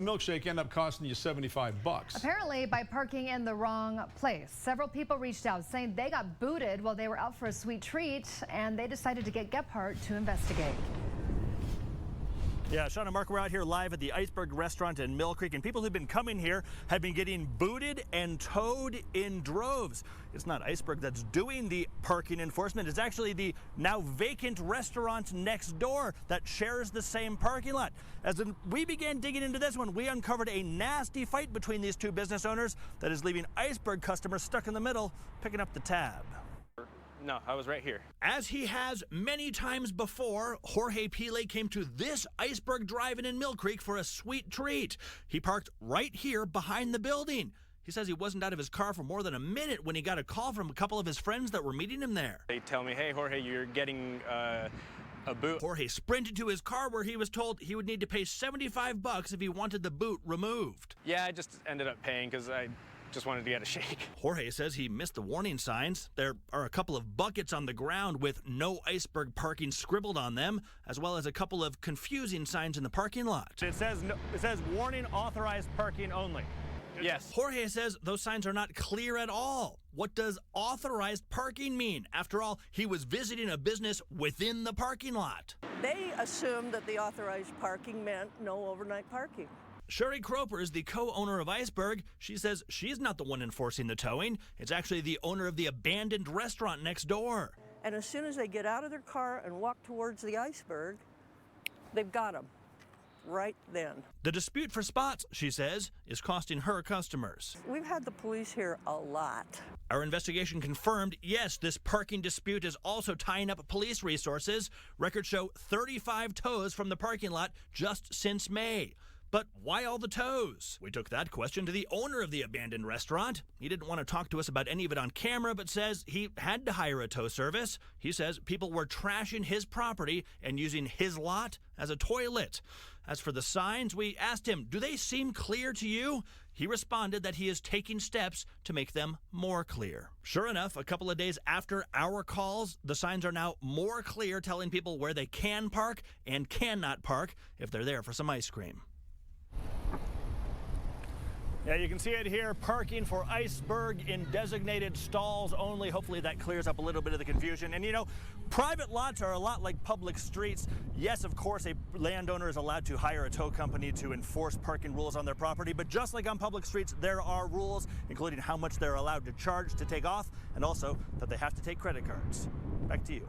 Milkshake end up costing you $75. Apparently by parking in the wrong place. Several people reached out saying they got booted while they were out for a sweet treat, and they decided to get Gephardt to investigate. Yeah, Sean and Mark, we're out here live at the Iceberg restaurant in Millcreek, and people who've been coming here have been getting booted and towed in droves. It's not Iceberg that's doing the parking enforcement. It's actually the now vacant restaurant next door that shares the same parking lot. As we began digging into this one, we uncovered a nasty fight between these two business owners that is leaving Iceberg customers stuck in the middle, picking up the tab. No, I was right here. As he has many times before, Jorge Pille came to this Iceberg Drive Inn in Millcreek for a sweet treat. He parked right here behind the building. He says he wasn't out of his car for more than a minute when he got a call from a couple of his friends that were meeting him there. They tell me, hey, Jorge, you're getting a boot. Jorge sprinted to his car where he was told he would need to pay $75 if he wanted the boot removed. Yeah, I just ended up paying because I just wanted to get a shake. Jorge says he missed the warning signs. There are a couple of buckets on the ground with no Iceberg parking scribbled on them, as well as a couple of confusing signs in the parking lot. It says warning, authorized parking only. Yes. Jorge says those signs are not clear at all. What does authorized parking mean? After all, he was visiting a business within the parking lot. They assumed that the authorized parking meant no overnight parking. Sherry Croper is the co-owner of Iceberg. She says she's not the one enforcing the towing. It's actually the owner of the abandoned restaurant next door. And as soon as they get out of their car and walk towards the Iceberg, they've got them right then. The dispute for spots, she says, is costing her customers. We've had the police here a lot. Our investigation confirmed, yes, this parking dispute is also tying up police resources. Records show 35 tows from the parking lot just since May. But why all the tows? We took that question to the owner of the abandoned restaurant. He didn't want to talk to us about any of it on camera, but says he had to hire a tow service. He says people were trashing his property and using his lot as a toilet. As for the signs, we asked him, do they seem clear to you? He responded that he is taking steps to make them more clear. Sure enough, a couple of days after our calls, the signs are now more clear, telling people where they can park and cannot park if they're there for some ice cream. Yeah, you can see it here, parking for Iceberg in designated stalls only. Hopefully that clears up a little bit of the confusion. And you know, private lots are a lot like public streets. Yes, of course, a landowner is allowed to hire a tow company to enforce parking rules on their property, but just like on public streets, there are rules, including how much they're allowed to charge to take off, and also that they have to take credit cards. Back to you.